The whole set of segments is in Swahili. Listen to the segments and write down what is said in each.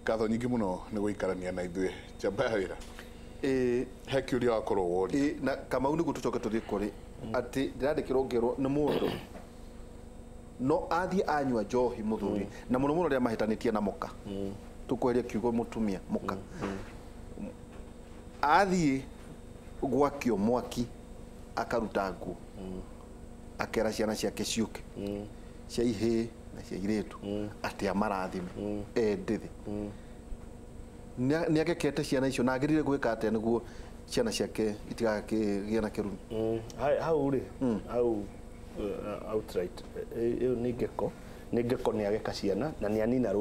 ngatho nyingĩ mũno nĩ gũikarania na ithuĩ njamba ya wĩra he kĩũria wakorwo wori na Kamau nĩguo tũcoke tũthiĩ kũrĩ atĩ ndĩrandĩkĩrwo ngero nĩ mũndũ no athiĩ anyua njohi mũthuri na mũno mũno rĩrĩa mahĩtanĩtie na mũka tũkweria kiugo mũtumia mũka athiĩ gwakio mwaki akaruta nguo akera ciana ciake ciũke cia ihĩĩ na cia irĩtu atĩ amarathime endithi nĩ agekete ciana icio na agĩrĩire gwĩka atĩa nĩguo ciana ciake itigakĩgĩe na kĩrumi hau rĩ hau outright ĩyo nĩ ngeko nĩ ageka ciana na nĩ anina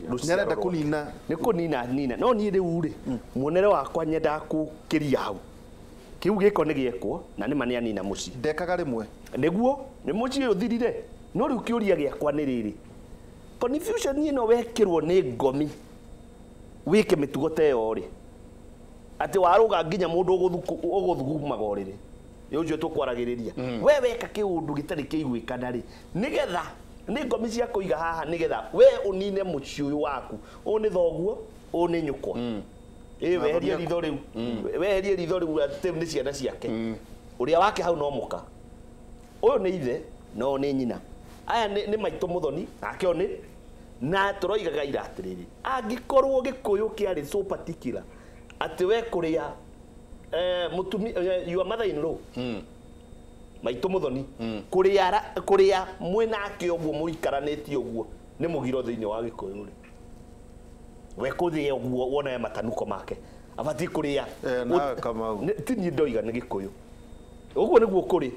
nĩarenda kũnina nĩ kũnina no niĩ rĩu rĩ muonere wakwa nyendaga kũkĩria hau kĩu gĩko nĩ gĩekwo na nĩ mani anina mũciĩ ndekaga rĩmwe nĩguo nĩ mũciĩ ũthirire no rĩu kĩũria gĩakwa nĩ rĩrĩ confusion ĩno wekĩrwo nĩ ngomi wĩke mĩtugo ta ĩyo rĩ atĩ warũga nginya mũndũ ũgũthugumaga ũrĩrĩ ũcio tũkwaragĩrĩria we weka kĩũndũ gĩtarĩ kĩiguĩkana rĩ nĩgetha nĩ ngomi cia kũiga haha nĩgetha we ũnine mũciĩ ũyũ waku ũũ nĩ thoguo ũũ nĩ nyũkwa weherie ritho rĩu weherie ritho rĩu atĩ nĩ ciana ciake ũrĩa wake hau no mũka ũyũ nĩ ithe no nĩ nyina aya nĩ maitũ mũthoni nake nĩ na tũroigaga ira atĩrĩrĩ angĩkorwo gĩkũyũ kĩarĩ so particular atĩ we kũrĩa your mother in law maitũ mũthoni kũrĩa mwĩnake ũguo mũikaranĩtie ũguo nĩ mũgiro thĩinĩ wa gĩkũyũ rĩ we kũthĩa ũguo wona matanuko make abatiĩ kũrĩa ti niĩ ndoiga nĩ gĩkũyũ ũguo nĩguo kũrĩ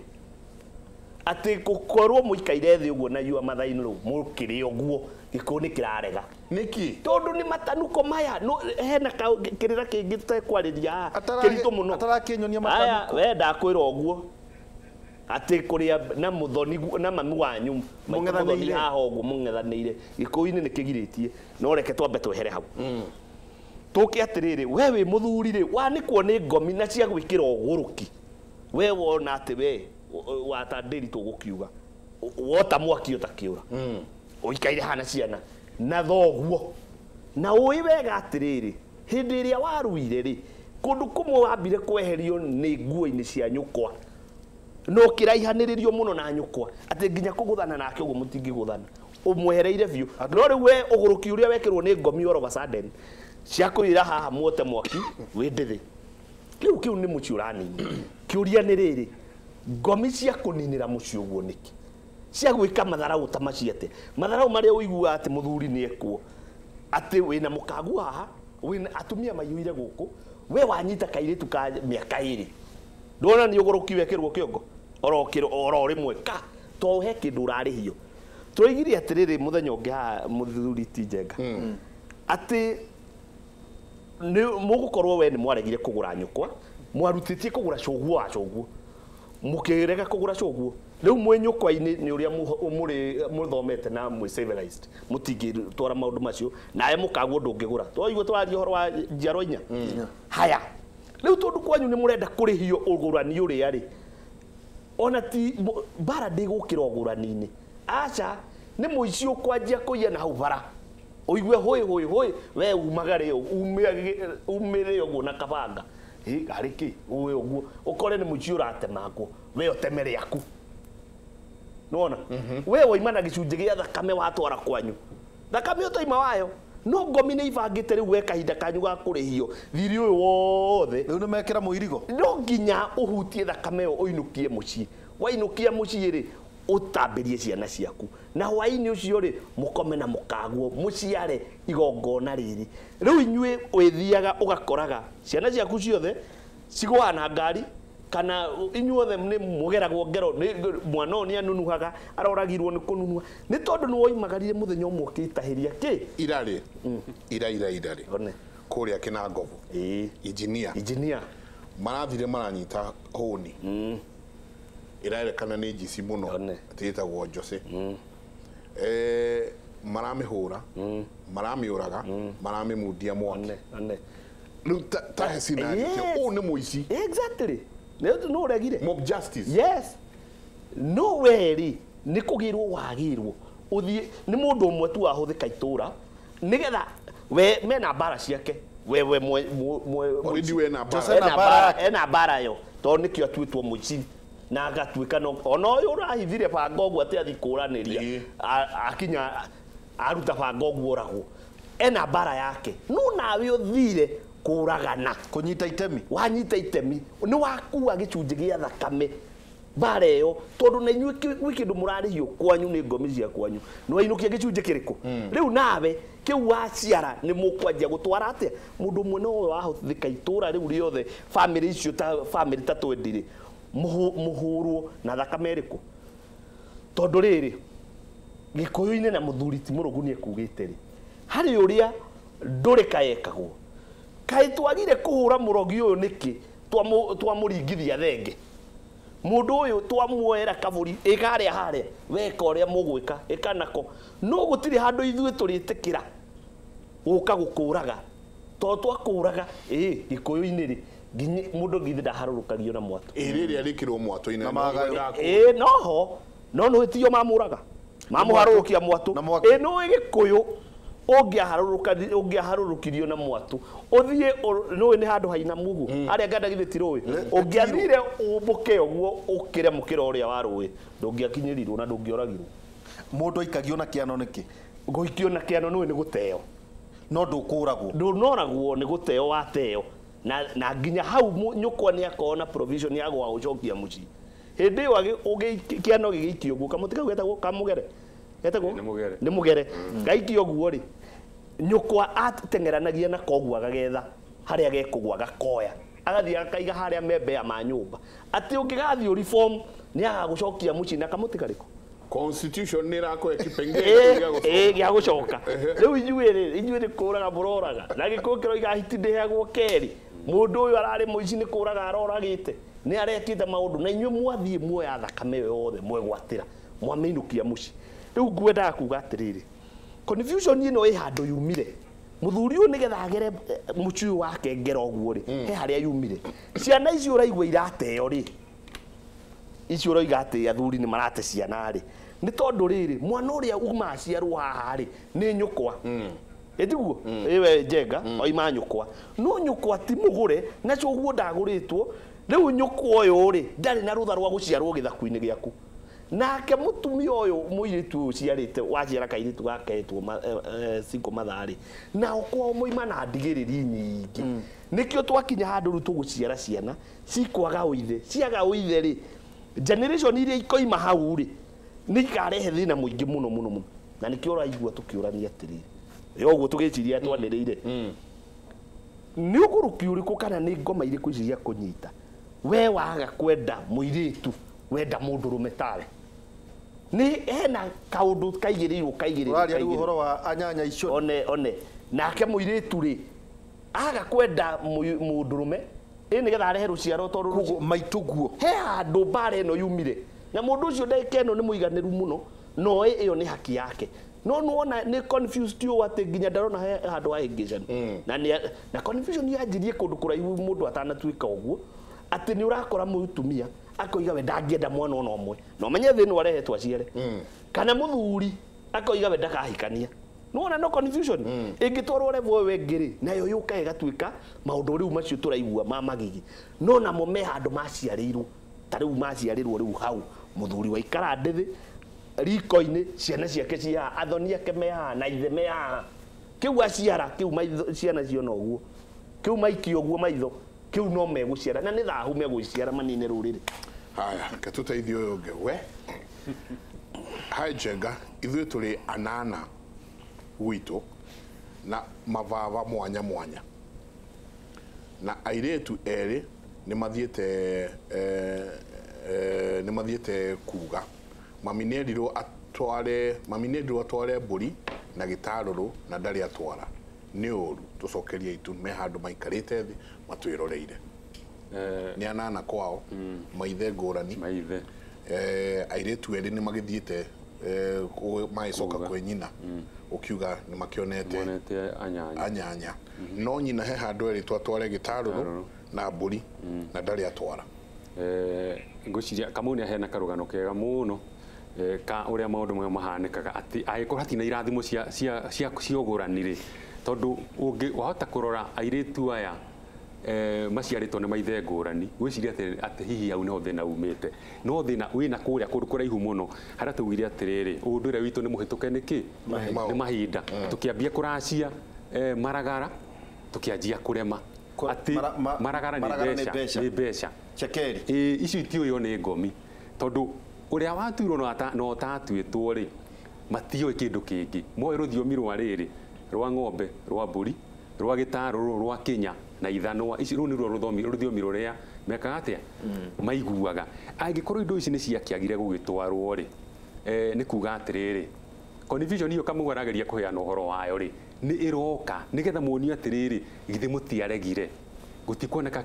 atĩ gũkorwo mũikaire thĩ ũguo na your mother in law mũkĩrĩ ũguo gĩkũyũ nĩ kĩrarega nĩkĩ tondũ nĩ matanuko maya hena kĩrĩra kĩngĩ tũtekwarĩria kĩritũ mũno atarakĩnyonia matanuko we ndakwĩra ũguo atĩ kũrĩa na mũthoni na mami wanyu mũng'ethanĩire haha ũguo mũng'ethanĩire gĩkũyũ-inĩ nĩ kĩgirĩtie no reke twambe twehere hau tũke atĩrĩrĩ we wĩ mũthuri rĩ wanĩkwo nĩ ngomi na cia gwĩkĩra ũgũrũki we wona atĩ we watandĩri tũgũkiuga wota mwaki ũtakĩũra ũikaire hana ciana na thoguo na ũĩ wega atĩrĩrĩ hĩndĩ ĩrĩa waruire rĩ kũndũ kũmwe wambire kweherio nĩ nguo-inĩ cia nyũkwa no kĩraihanĩrĩrio mũno na nyũkwa atĩ nginya kũgũthana nake ũguo mũtingĩgũthana ũmwehereire biũ no rĩu we ũgũrũki ũrĩa wekĩrwo nĩ ngomi all of a sudden cia kũira haha muote mwaki wĩ ndĩthĩ kĩu nĩ mũciĩ ũranini kĩũria nĩ rĩrĩ ngomi cia kũninĩra mũciĩ ũguo nĩkĩ cia gwĩka matharau ta macio atĩ matharau marĩa ũiguaga atĩ mũthuri nĩ ekwo atĩ wĩna mũkangu haha wĩna atumia maiyũire gũkũ we wanyita kairĩtu ka mĩaka ĩrĩ ndona nĩ ũgũrũki wekĩrwo kĩongo oro rĩmwe ka to he kĩndũ ũrarĩhio tũroigire atĩrĩrĩ mũthenya ũngĩ haha mũthuri ti njenga atĩ mũgũkorwo we nĩ mwaregire kũgũra nyũkwa mwarutĩtie kũgũra cũguo wa cũguo mũkĩrega kũgũra cũguo rĩu mwĩ nyũkwa-inĩ nĩ ũrĩa mũthomete na mwĩ civilized mũtingĩtwara maũndũ macio nawe mũkaguo ndũngĩgũra twaigua twaria ũhoro wa njiarwa inya haya rĩu tondũ kwanyu nĩ mũrenda kũrĩhio ũgũrani ũrĩa rĩ ona ti bara ndĩgũkĩra ũgũrani-inĩ aca nĩ mũici ũkwanjia kũiya na hau bara ũigue hũĩ we umagare umĩre ũguo na kabanga harĩ kĩ ũĩ ũguo ũkore nĩ mũici ũratemangwo we ũtemere aku nona we waima na gĩcunjĩ gĩa thakame watwara kwanyu thakame ũtoima wayo no ngomi nĩ ibangĩte rĩu we kahinda kanyu ga kũrĩhio thiri ũyũ wothe rĩu nĩ mekĩra mũirigo no nginya ũhutie thakame ĩyo ũinũkie mũciĩ wainũkia mũciĩ rĩ ũtambĩrie ciana ciaku na hwaĩ-inĩ ũcio rĩ mũkome na mũkaguo mũciare igongona rĩrĩ rĩu inyuĩ wĩthiaga ũgakoraga ciana ciaku ciothe cigũaga na ngari kana inyuothe nĩ mũgeragwo ngero mwana ũyũ nĩ anunuhaga aroragirwo nĩ kũnunuha nĩ tondũ nĩ woimagarire mũthenya ũmwe ũkĩitahĩria kĩ irarĩ irarĩ kũrĩa Kĩnangovu injinia marathire maranyita hũni ĩrerekana nĩ njici mũno atĩtagwo Jose maramĩhũra maramĩũraga maramĩmundia mwaki rĩu tahe scenario ũũ nĩ mũici exactly no ũregire mob justice yes no weri nĩ kũgĩrwo wagĩrwo ũthiĩ nĩ mũndũ ũmwe tu ahũthĩka itũra nigetha we mena bara ciake wewe already we na ena bara yo to nikio twitwo muici na agatuika no ona uyu urahithire banga uguo ati athikũranĩria akinya aruta banga uguo oragwo ena bara yake no nawe uthire kũragana kunyita itemi wanyita itemi ni wakua gĩcunjĩ gĩa thakame bara ĩyo tondũ na inyuĩ gwĩ kĩndũ mũrarĩhio kwanyu nĩ ngomi cia kwanyu nĩ wainukia gĩcunjĩ kĩrĩkũ rĩu nawe kĩu waciara nĩ mũkwanjia gũtwara atĩa mũndũ ũmwe no wahũthĩka itũra rĩu rĩothe family icio ta family ta twendire mũhũrwo na thakame ĩrĩkũ tondũ rĩrĩ gĩkũyũ-inĩ na mũthuri ti mũrũgu nĩ ekugĩte rĩ harĩ ũrĩa ndũrĩ kayekagwo kaĩ twagire kũhũra mũrogi ũyũ nĩkĩ twamũringithia thenge mũndũ ũyũ twamuoera kaburi ĩkarĩa harĩa weka ũrĩa mũgwĩka ĩkanako no gũtirĩ handũ ithuĩ tũrĩtĩkĩra gũka gũkũraga to twakũraga gĩkũyũ-inĩ rĩ mũndũ ngithi ndaharũrũkagio na mwatũ rĩrĩa rĩkĩrwo mwatũ-inĩ na magayo noho no nĩtio mamũraga mamũharũrũkia mwatũ no gĩkũyũ ũngĩaharũrũkirio na mwatũ ũthiĩ nũĩ nĩ handũ haina mugu harĩa ngandagithĩti rũĩ ũngĩathire ũmbũke ũguo ũkĩre mũkĩra ũrĩa wa rũĩ ndũngĩakinyĩrirwo na ndũngĩoragirwo mũndũ aikagio na kĩano nĩkĩ gũikio na kĩano nũĩ nĩ gũteo no ndũkũragwo ndũnoragwo nĩ gũteo wateo na nginya hau nyũkwa nĩ akorwo na provision ya gwa gũcokia mũciĩ hĩndĩ ĩyo kĩano gĩgĩikio ũguo kamũtĩ kau getagwo kamũgere nĩ mũgere gaikio ũguo rĩ nyũkwa ateng'eranagia na koguo agagetha harĩa gekũgwa gakoya agathiĩ akaiga harĩa membea ma nyũmba atĩ ũngĩgathiĩ reform nĩ agagũcokia mũciĩ na kamũtĩ karĩkũ constitution nĩ ĩrakũhe kĩpengele gĩa gũcoka rĩu inyuĩ nĩ kũraga mũroraga na gĩkũyũ kĩroiga hiti ndĩheagwo kerĩ mũndũ ũyũ ararĩ mũici nĩ kũraga aroragĩte nĩ arekĩte maũndũ na inyuĩ mwathiĩ muoya thakame yothe mwegwatĩra mwamĩinũkia mũciĩ rĩu ngwendaga kuga atĩrĩrĩ confusion ĩno ĩ handũ yumire mũthuri ũyũ nĩgetha agere mũciĩ wake ngera ũguo rĩ he harĩa yumire ciana icio ũraigua irateo rĩ icio ũroiga atĩ athuri nĩ marate ciana rĩ nĩ tondũ rĩrĩ mwana ũrĩa uma aciarwo haha rĩ nĩ nyũkwa ĩtiguo ĩwe njenga oima nyũkwa no nyũkwa ti mũgũre nacio ũguo ndagũrĩtwo rĩu nyũkwa ũyũ rĩ ndarĩ na rũtha rwa gũciarwo gĩthaku-inĩ gĩaku nake mũtumia ũyũ mũirĩtu ũyũ ciarĩte waciara kairĩtu gaketwo cinco matharĩ nao kwao moima na ndigĩrĩri nyingĩ nĩkĩo twakinya handũ rĩu tũgũciara ciana cikwaga ũithe ciaga ũithe rĩ generation iria ikoima hau rĩ nĩ ikarehe thĩna mũingĩ mũno mũno mũno na nĩkĩo ũraigua tũkĩũrania atĩrĩrĩ ũguo tũgĩciria twanĩrĩire nĩ ũgũrũki ũrĩkũ kana nĩ ngoma irĩkũ ici cia kũnyita we waga kwenda mũirĩtu wenda mũndũrũme tawe nĩ hena kaũndũ kaigĩrĩirwo ũhoro wa anyanya icio one nake mũirĩtu rĩ aga kwenda mũndũrũme nĩgetha arehe rũciaro tondũ maitũguo he handũ mbara ĩno yumire na mũndũ ũcio ndagĩka ĩno nĩ mũiganĩru mũno no ĩyo nĩ haki yake no nuona nĩ confused ũũ atĩ nginya ndarona handũ hahĩngĩcani na confusion yanjirie kũndũ kũraihu mũndũ atanatuĩka ũguo atĩ nĩ ũrakora mũtumia akoiga we ndangĩenda mwana ona ũmwe na ũmenye thĩ nĩ arehetwo aciare kana mũthuri akoiga we ndakahikania nuona no confusion ĩngĩtwarwo revo we ngĩrĩ nayo yũka ĩgatuĩka maũndũ rĩu macio tũraigua ma magigi no namo me handũ maciarĩirwo ta rĩu maciarĩrwo rĩu hau mũthuri waikara ndĩthĩ riko-inĩ ciana ciake ciaha athoni ake mehaha na ithe mehaha kĩu aciara kĩu ciana ciona ũguo kĩu maikio ũguo maitho kĩu no megũciara na nĩ thahu megũciara manine rũrĩrĩ haya katũteithie ũyũ ũngĩ we hai Njenga ithuĩ tũrĩ anana gwitũ na mavava mwanya mwanya na airĩtu erĩ nĩ mathiĩte kuga mami nĩendirwo atware mbũri na gĩtarũrũ na ndarĩ atwara nĩ ũru tũcokerie itu me handũ maikarĩte thĩ matwĩroreire nĩ anana kwao maithe ngũrani airĩtu erĩ nĩ magĩthiĩte magĩcoka kwĩ nyina ukiuga nĩ makĩonete anyanya no nyina he handũ erĩtwo atware gĩtarũrũ na mbũri na ndarĩ atwara ngũciria Kamau nĩ ahena karũgano kega mũno ka uria maundu mwe mahanikaga ati agikora hatina irathimo cia ugurani tondu ungi wahota kurora airitu aya maciaritwo ni maithe ngurani gwiciria ati hihi au no thina umite no thina wina kuria kundu kuraihu muno haria tugire atiriri undure witu ni muhituke niki ni mahinda tukiambia kuracia maragara tukianjia kurema ati maragara ni mbeca chekeri icio itioyo ni ngomi tondu uria watuirwo no tatuitwo ri matio kindu kingi moe ruthiomi rwa riri rwa ng'ombe rwa mburi rwa gitaru rwa kinya na ithanwa ici ru ni rwo ruthiomi ruria mekaga atia maiguaga angikorwo indo ici ni ciakiagire gugitwarwo ri ni kuga atiriri confusion iyo kamugarageria kuheana uhoro wayo ri ni iroka nigetha muoni atiriri githe mutiaregire gutikuoneka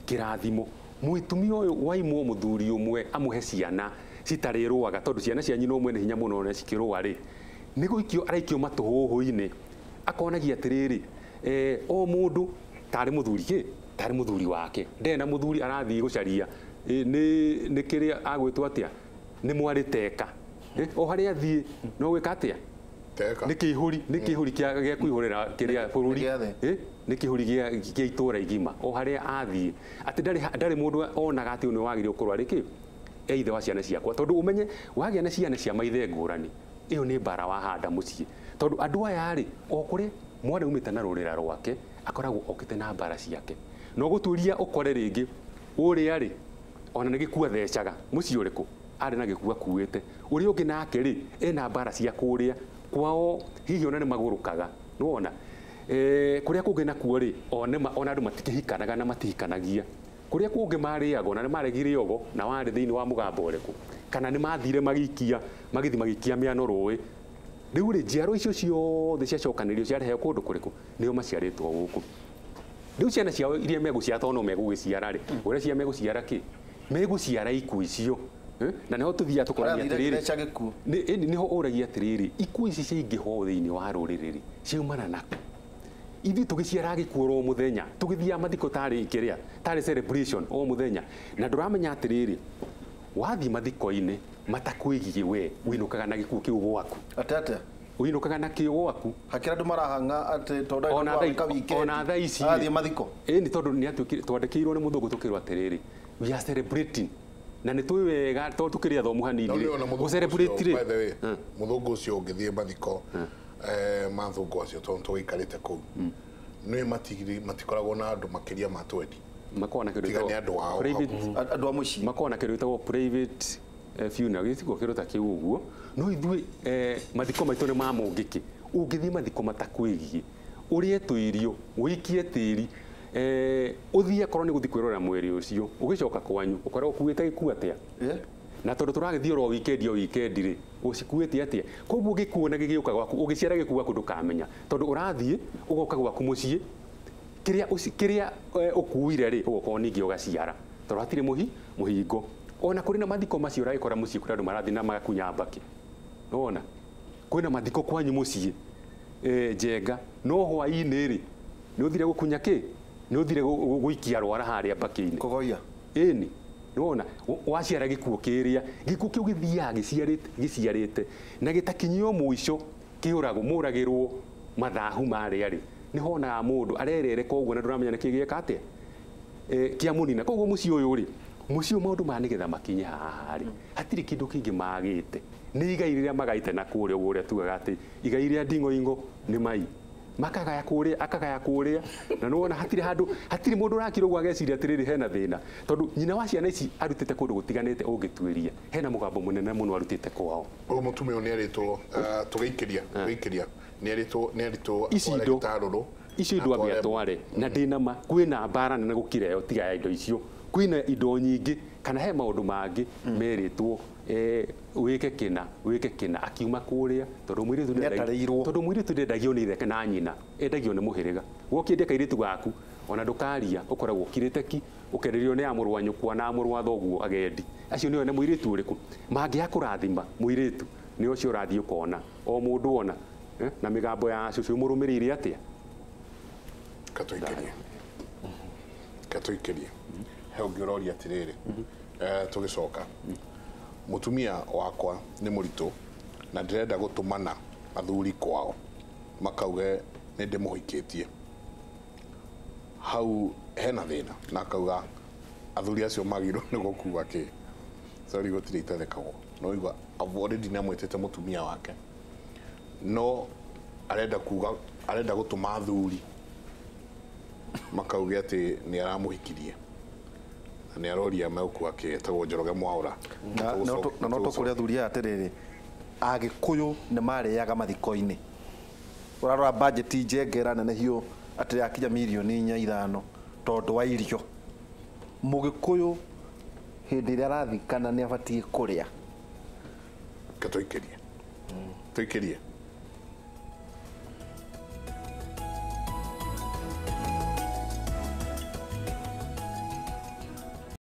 kirathimo muitumia uyu waimwo muthuri umwe amuhe ciana citarirwaga tondu ciana cia nyina umwe ni hinya muno na cikirwa ri ni guikio araikio matuhuhu-ini akonagia atiriri o mundu tari muthuri wake ndena muthuri arathii gucaria ni kiria agwitwo atia ni mwariteka o haria athii no gwika atia ni kihuri gia kuihurira kiria bururi ni kihuri gia itura igima o haria athii ati ndari mundu onaga ati ni wagire ukorwa riki eithe wa ciana ciakwa tondu umenye wagia na ciana cia maithe ngurani iyo ni bara wahanda mucii tondu andu aya ri o kuri mwana umite na rurira rwake akoragwo okite na bara ciake no guturia ukore ringi uria ri ona ni gikua thecaga mucii uriku ari na gikua kuite uria ungi nake ri ena bara cia kuria kwao hihi ona ni magurukaga nuona kuria kungi nakuo ri ona andu matikihikanaga na matihikanagia kuria kungi mariaga ona ni maregire yogo na wari thiini wa mugambo uriku kana ni mathire magikia miano rui riu ri njiaro icio ciothe ciacokanirio ciarehe kundu kuriku nio maciaritwo guku riu ciana ciao iria meguciara tono megugiciara ri uria cia meguciara meguciara iku icio na neho tuthia tukorania atiriri niho uragia atiriri iku ici ciingiho thiini wa ruriri ciumana naku ithi tugiciara gikuo muthenya tugithia mathiko tari kiria tari celebration o muthenya na nduramenya atiriri wathi mathiko-ini matakwigie we winukaga na gikuo kiu gwaku atete winukaga na kiu gwaku hakira ndu marahanga ati tonda ona tha ici athi mathiko ni tondu ni atuikire twandikirwo ni muthungu tukirwa atiriri we are celebrating na ni twi wega to tukiria thomu hanini go celebrate ri muthungu ucio ngithie mathiko mathungu acio tondu twikarite kuu ni matikoragwo na andu makiria ma 20 makona kiru andu amuci makona kiru itagwo private funeral gitiko kiru ta kiu uguo no ithui mathiko maitu ni mamungiki ungithie mathiko matakwigie urie tuirio wikie tiri uthie korwo ni guthi kwirora mweri ucio ugicoka kwanyu ukorwo kuite gikuo atia na tondu turagithie ro weekend ri ucikuite atia koguo gikuona gigiuka gwaku ugiciara gikuo gwaku ndukamenya tondu urathie ugoka gwaku mucii kiria ukuire ri ugokorwo ningi ugaciara tondu hatire muhingo ona kuri na mathiko macio uragikora mucii kuri andu marathi na magakunya mbaki nona kwina mathiko kwanyu mucii njenga no hwa-ini ri ni uthire gukunya ni uthire guikia rwara haria mbaki-ini kugoia ini nona waciara gikuo kiria gikuo kiu githiaga giciarite na gitakinyio muico kiuragwo muragirwo mathahu maria ri ni hona mundu arerere koguo na nduramenya ni kigieka atia kia munina koguo mucii uyu ri mucii maundu manigetha makinye haha ri hatiri kindu kingi magite ni igai riria magaite na kuria uguo tugaga ati igai ria ndingo ni mai makagaya kuria akagaya kuria na nuona hatiri mundu urakira uguo ageciria atiriri hena thina tondu nyina wa ciana ici arutite kundu gutiganite ungituiria hena mugambo munene muno arutite kwao o mutumia ni aritwo tugaikiria ni aritwo icio indo ambia tware na ndinama kwina mbara nene gukira yo tiga indo icio kwina indo nyingi kana he maundu mangi meritwo wike kina akiuma kuria tondu mwiritu ndendagio ni ithe na nyina endagio ni muhiriga wokiendia kairitu gaku ona ndukaria ukoragwo kirite ki ukererio ni amuru wa nyukwa na amuru wa thoguo agendi acio niyo ne mwiritu uriku mangi akurathima mwiritu ni ucio urathie ukona o mundu ona na migambo ya cucu murumirire atia katuikirie he ungiroria atiriri tugicoka mutumia wakwa ni muritu na ndirenda gutumana athuri kwao makauge ni ndimuhikitie hau hena thina na akauga athuri acio magirwo ni gukua ki sorry gutire itathekagwo no igwa already na mwetete mutumia wake no arenda gutuma athuri makauge ati ni aramuhikirie na ni aroria mauku akitagwo Njoroge Mwaura na no tukuria athuri atiriri agikuyu ni mariaga mathiko-ini urarora budget njengera nene hiyo ati akinya milioni 4-5 tondu wa irio mugikuyu hindi ria arathikana ni abatie kuria katoikirie